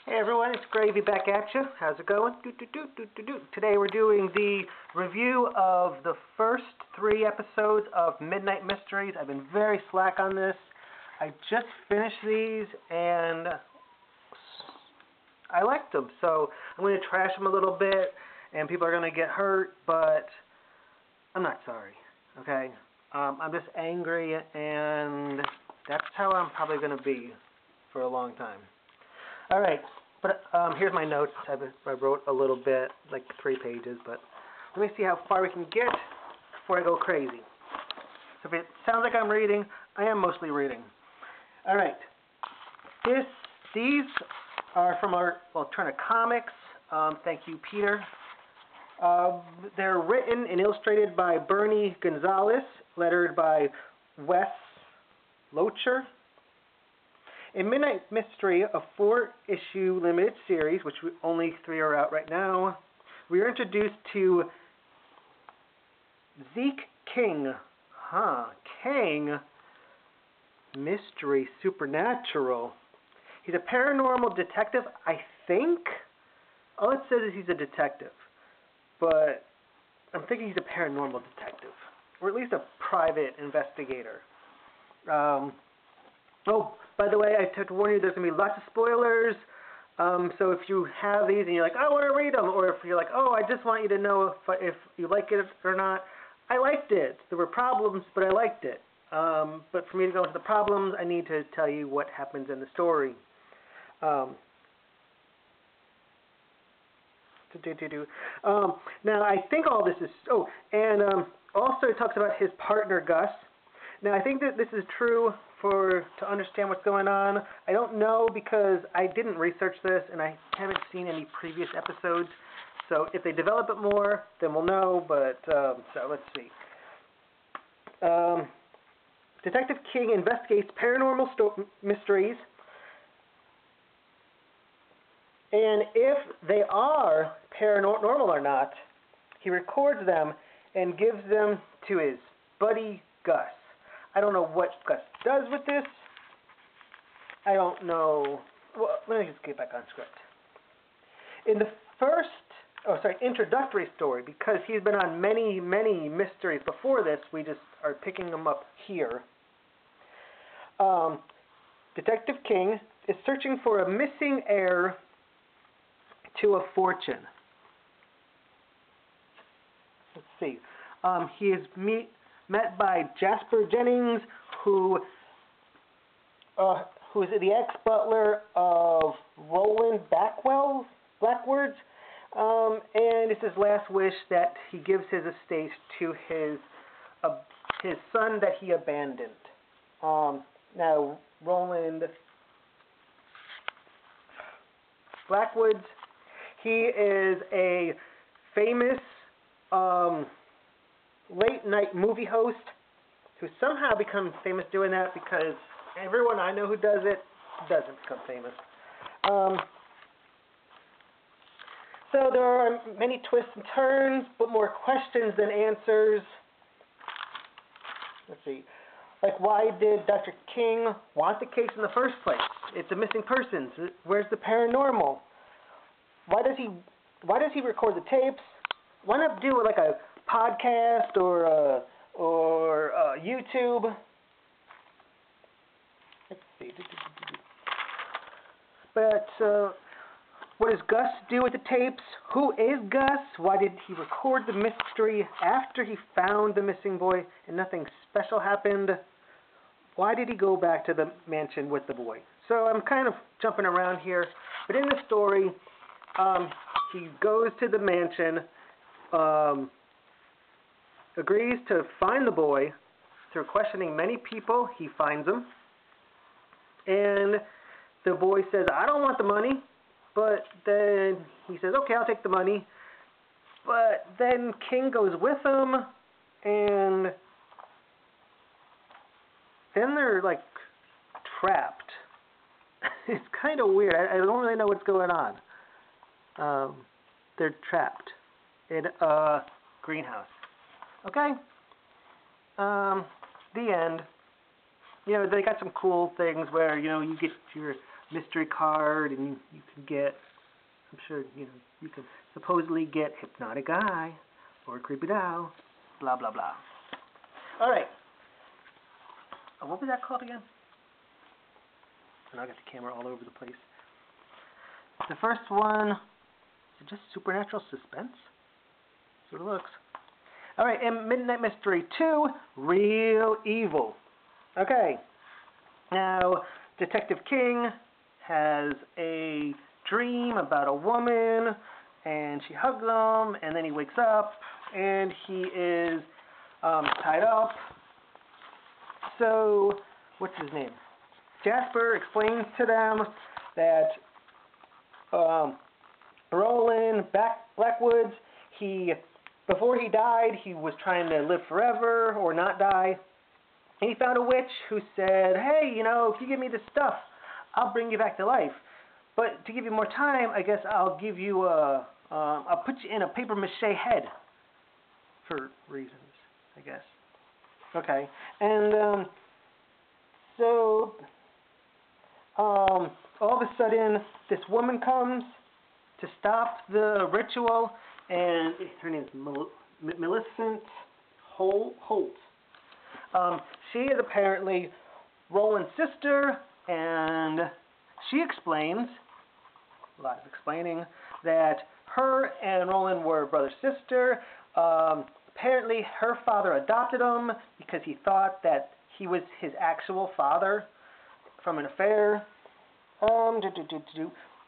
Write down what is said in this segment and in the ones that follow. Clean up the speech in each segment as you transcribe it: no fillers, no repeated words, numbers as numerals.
Hey everyone, it's Gravy back at you. How's it going? Today we're doing the review of the first 3 episodes of Midnight Mysteries. I've been very slack on this. I just finished these and I liked them, so I'm going to trash them a little bit and people are going to get hurt, but I'm not sorry, okay? I'm just angry and that's how I'm probably going to be for a long time. Alright, but here's my notes. I wrote a little bit, like 3 pages, but let me see how far we can get before I go crazy. So if it sounds like I'm reading, I am mostly reading. Alright, these are from our Alterna Comics. Thank you, Peter. They're written and illustrated by Bernie Gonzalez, lettered by Wes Locher. In Midnight Mystery, a 4-issue limited series, which only 3 are out right now, we are introduced to Zeke King. King. Mystery Supernatural. He's a paranormal detective, I think. All it says is he's a detective. But I'm thinking he's a paranormal detective. Or at least a private investigator. Oh, by the way, I have to warn you, there's going to be lots of spoilers. So if you have these and you're like, I want to read them, or if you're like, oh, I just want you to know if you like it or not, I liked it. There were problems, but I liked it. But for me to go into the problems, I need to tell you what happens in the story. Now, I think all this is... Oh, and also it talks about his partner, Gus. Now, I think that this is true to understand what's going on. I don't know because I didn't research this and I haven't seen any previous episodes. So if they develop it more, then we'll know. But so let's see. Detective King investigates paranormal mysteries, and if they are paranormal or not, he records them and gives them to his buddy Gus. I don't know what Gus does with this. I don't know. Well, let me just get back on script. In the first, introductory story, because he's been on many, many mysteries before this, we just are picking them up here. Detective King is searching for a missing heir to a fortune. Let's see. He is met by Jasper Jennings, who is the ex-butler of Roland Blackwards, and it's his last wish that he gives his estate to his son that he abandoned. Now, Roland Blackwoods, he is a famous late-night movie host who somehow becomes famous doing that because everyone I know who does it doesn't become famous. So there are many twists and turns, but more questions than answers. Let's see. Like, why did Dr. King want the case in the first place? It's a missing person. Where's the paranormal? Why does he record the tapes? Why not do like a podcast or YouTube? Let's see. But what does Gus do with the tapes? Who is Gus? Why did he record the mystery after he found the missing boy and nothing special happened? Why did he go back to the mansion with the boy? So I'm kind of jumping around here, but in the story, he goes to the mansion, agrees to find the boy. Through questioning many people, he finds him. And the boy says, I don't want the money. But then he says, okay, I'll take the money. But then King goes with him. And then they're like trapped. It's kind of weird. I don't really know what's going on. They're trapped in a greenhouse. Okay. The end. You know, they got some cool things where, you know, you get your mystery card, and you can get, I'm sure, you can supposedly get Hypnotic Eye or Creepy Doll, blah, blah, blah. All right. What was that called again? And I got the camera all over the place. The first one, is it just Supernatural Suspense? That's what it looks. All right, and Midnight Mystery 2, Real Evil. Okay. Now, Detective King has a dream about a woman, and she hugs him, and then he wakes up, and he is tied up. So, what's his name? Jasper explains to them that Roland Blackwoods, before he died, he was trying to live forever or not die. And he found a witch who said, hey, if you give me this stuff, I'll bring you back to life. But to give you more time, I guess I'll give you I'll put you in a paper mache head. For reasons, I guess. Okay. And so all of a sudden, this woman comes to stop the ritual, and her name is Millicent Holt. She is apparently Roland's sister, and she explains, a lot of explaining, that her and Roland were brother-sister. Apparently, her father adopted him because he thought that he was his actual father from an affair.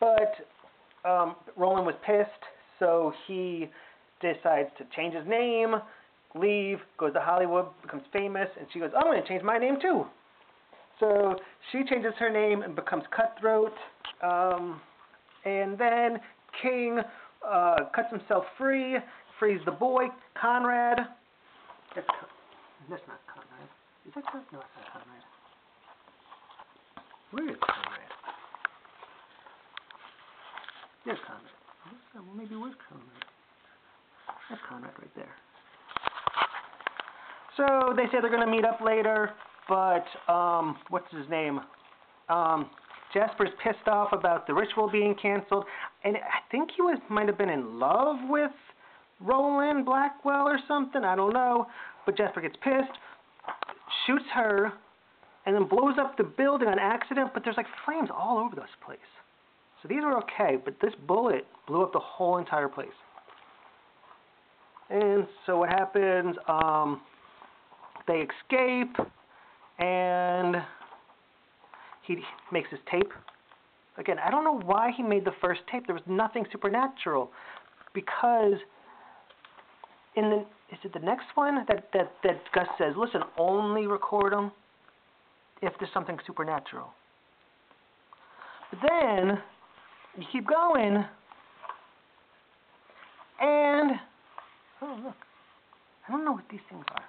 But Roland was pissed, so he decides to change his name, leave, goes to Hollywood, becomes famous, and she goes, I'm going to change my name too. So she changes her name and becomes Cutthroat. And then King cuts himself free, frees the boy, Conrad. That's not Conrad. Is that Conrad? No, it's not Conrad. Where is Conrad? There's Conrad. Well, maybe where's Conrad? That's Conrad right there. So they say they're going to meet up later, but what's his name? Jasper's pissed off about the ritual being canceled, and I think he might have been in love with Roland Blackwell or something. I don't know, but Jasper gets pissed, shoots her, and then blows up the building on accident. But there's like flames all over this place. So these are okay, but this bullet blew up the whole entire place. And so what happens? They escape, and he makes his tape. Again, I don't know why he made the first tape. There was nothing supernatural, because is it the next one that Gus says, listen, only record them if there's something supernatural. But then you keep going, and oh look, I don't know what these things are.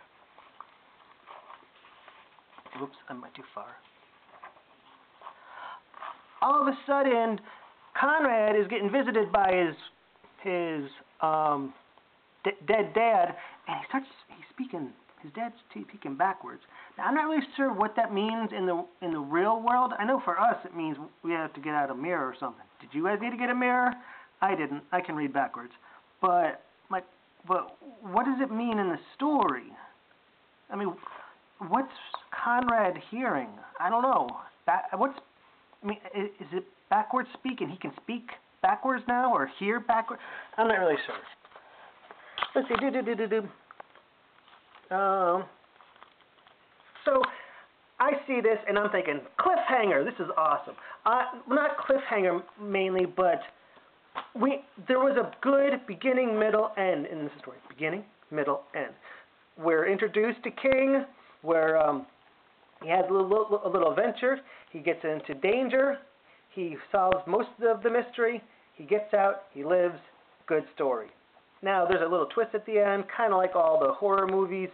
Oops, I went too far. All of a sudden, Conrad is getting visited by his dead dad, and he's speaking. His dad's speaking backwards. Now, I'm not really sure what that means in the real world. I know for us it means we have to get out a mirror or something. Did you guys need to get a mirror? I didn't. I can read backwards. But what does it mean in the story? I mean, what's Conrad hearing? I don't know. Is it backwards speaking? He can speak backwards now, or hear backwards? I'm not really sure. Let's see. So I see this and I'm thinking, cliffhanger. This is awesome. Not cliffhanger mainly, but there was a good beginning, middle, end in this story. Beginning, middle, end. We're introduced to King, where he has a little adventure. He gets into danger. He solves most of the mystery. He gets out. He lives. Good story. Now, there's a little twist at the end, kind of like all the horror movies.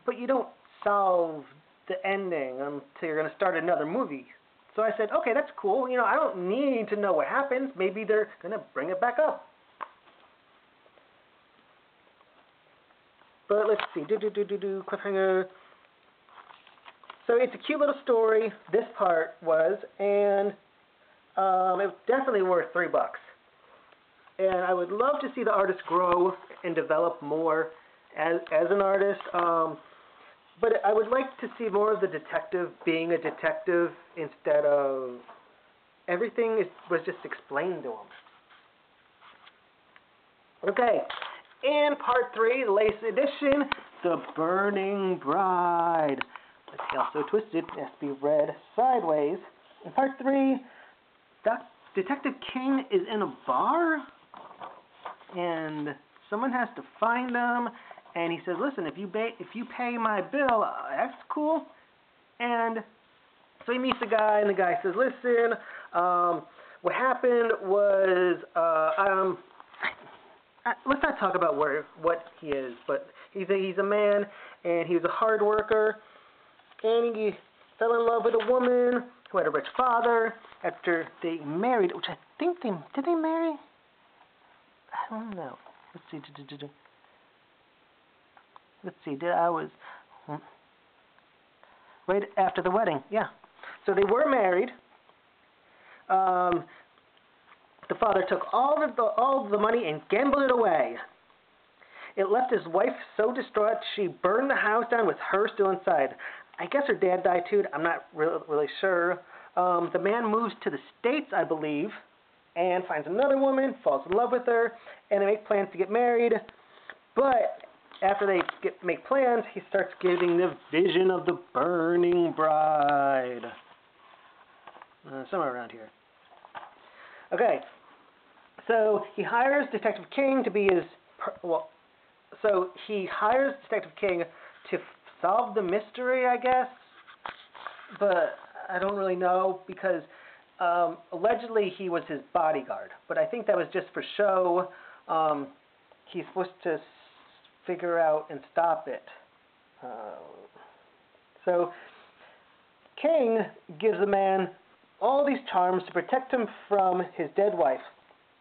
But you don't solve the ending until you're going to start another movie. So I said, okay, that's cool. I don't need to know what happens. Maybe they're going to bring it back up. But let's see. Cliffhanger. So it's a cute little story, this part was, and it was definitely worth $3. And I would love to see the artist grow and develop more as an artist. But I would like to see more of the detective being a detective instead of everything was just explained to him. Okay, and part 3, the latest edition, The Burning Bride. Let's see, also twisted, it has to be read sideways. In part 3, Detective King is in a bar, and someone has to find him, and he says, listen, if you pay my bill, that's cool. And so he meets the guy, and the guy says, listen, what happened was, let's not talk about what he is, but he's a man, and he was a hard worker, and he fell in love with a woman who had a rich father. After they married, which I think did they marry? I don't know. Let's see. Let's see. Right after the wedding, yeah. So they were married. The father took all of the money and gambled it away. It left his wife so distraught she burned the house down with her still inside. I guess her dad died too. I'm not really sure. The man moves to the States, I believe, and finds another woman, falls in love with her, and they make plans to get married. But after they make plans, he starts getting the vision of the burning bride. Somewhere around here. Okay, so he hires Detective King to be his, so he hires Detective King to solve the mystery, I guess, but I don't really know because allegedly he was his bodyguard, but I think that was just for show. He's supposed to figure out and stop it. So King gives the man all these charms to protect him from his dead wife,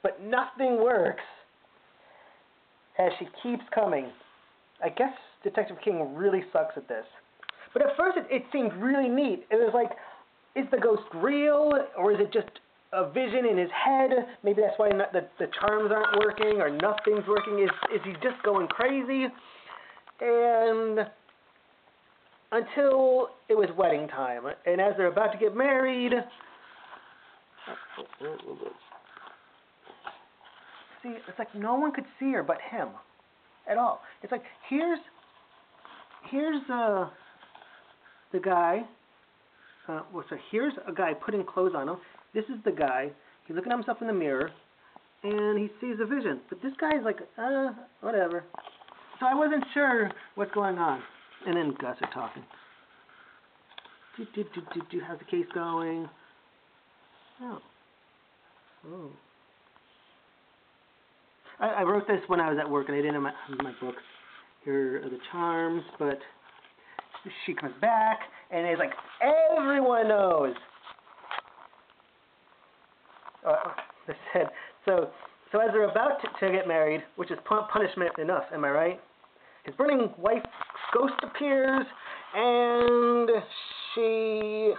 but nothing works as she keeps coming. I guess Detective King really sucks at this. But at first it seemed really neat. It was like, is the ghost real, or is it just a vision in his head? Maybe that's why the charms aren't working, or nothing's working. Is he just going crazy? And until it was wedding time, and as they're about to get married, see, it's like no one could see her but him at all. It's like here's the guy. So here's a guy putting clothes on him. This is the guy. He's looking at himself in the mirror, and he sees a vision. But this guy's like, whatever. So I wasn't sure what's going on. And then Gus are talking. How's the case going? Oh. I wrote this when I was at work, and I didn't have my books. Here are the charms, but she comes back, and it's like, everyone knows. They said, so as they're about to get married, which is punishment enough, am I right? His burning wife ghost appears, and she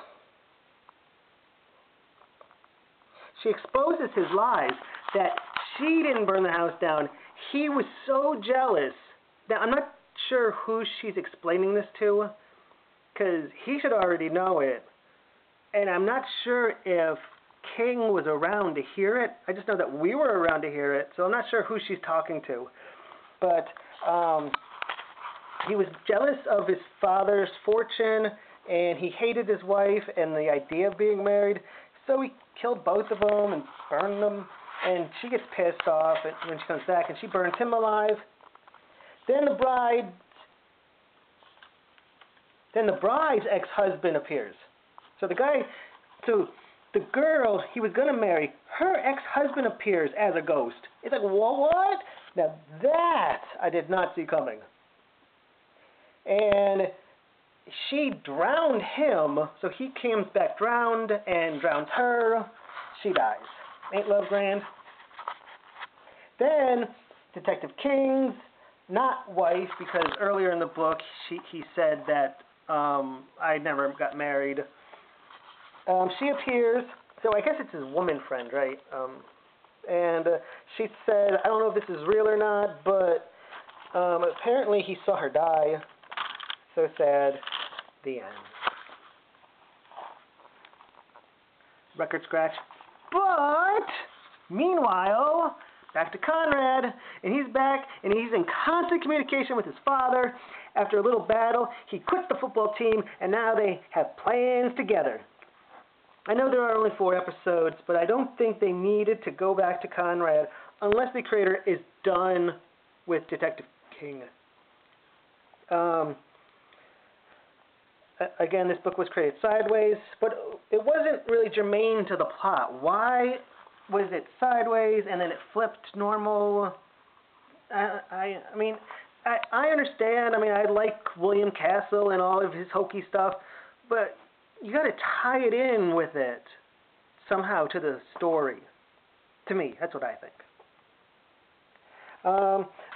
exposes his lies, that she didn't burn the house down. He was so jealous. Now, I'm not sure who she's explaining this to, because he should already know it. And I'm not sure if King was around to hear it. I just know that we were around to hear it, so I'm not sure who she's talking to. But he was jealous of his father's fortune, and he hated his wife and the idea of being married, so he killed both of them and burned them, and she gets pissed off when she comes back, and she burns him alive. Then the bride's ex-husband appears. So the girl he was going to marry, her ex-husband appears as a ghost. It's like, what? Now that I did not see coming. And she drowned him, so he comes back drowned and drowns her. She dies. Ain't love grand? Then Detective King's not wife, because earlier in the book he said that I never got married. She appears, so I guess it's his woman friend, right? And she said, I don't know if this is real or not, but apparently he saw her die. So sad. The end. Record scratch. But meanwhile, back to Conrad, and he's back, and he's in constant communication with his father. After a little battle, he quit the football team, and now they have plans together. I know there are only 4 episodes, but I don't think they needed to go back to Conrad unless the creator is done with Detective King. Again, this book was created sideways, but it wasn't really germane to the plot. Why was it sideways and then it flipped normal? I mean, I understand. I mean, I like William Castle and all of his hokey stuff, but you got to tie it in with it somehow to the story. To me, that's what I think.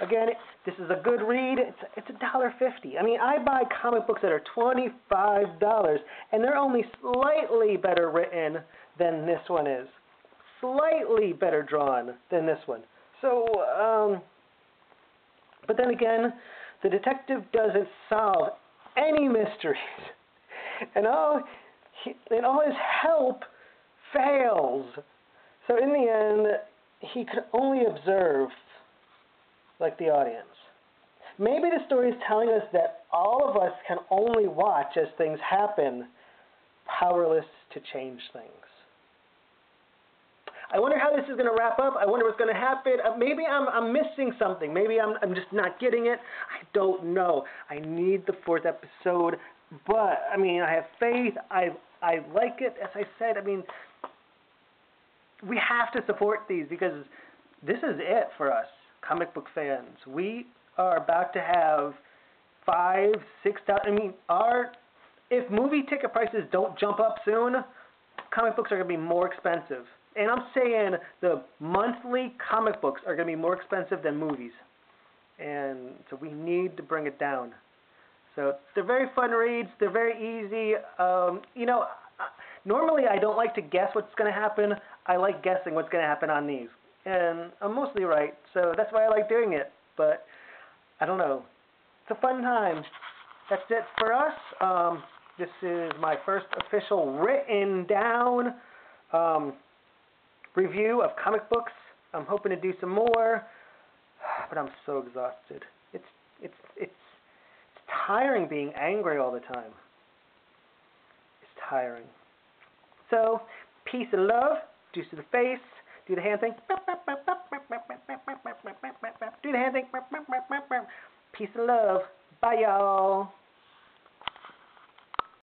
Again, this is a good read. It's $1.50. I mean, I buy comic books that are $25, and they're only slightly better written than this one is. Slightly better drawn than this one. So, but then again, the detective doesn't solve any mysteries, and all his help fails. So in the end, he could only observe, like the audience. Maybe the story is telling us that all of us can only watch as things happen, powerless to change things. I wonder how this is going to wrap up. I wonder what's going to happen. Maybe I'm missing something. Maybe I'm just not getting it. I don't know. I need the 4th episode, but I mean, I have faith. I like it. As I said, I mean, we have to support these because this is it for us, comic book fans. We are about to have 5,000, 6,000. I mean, if movie ticket prices don't jump up soon, comic books are going to be more expensive. And I'm saying the monthly comic books are going to be more expensive than movies. And so we need to bring it down. So they're very fun reads. They're very easy. You know, normally I don't like to guess what's going to happen. I like guessing what's going to happen on these. And I'm mostly right. So that's why I like doing it. But I don't know. It's a fun time. That's it for us. This is my first official written down review of comic books. I'm hoping to do some more, but I'm so exhausted. It's tiring being angry all the time. It's tiring. So, peace and love. Deuce to the face. Do the hand thing. Do the hand thing. Peace and love. Bye, y'all.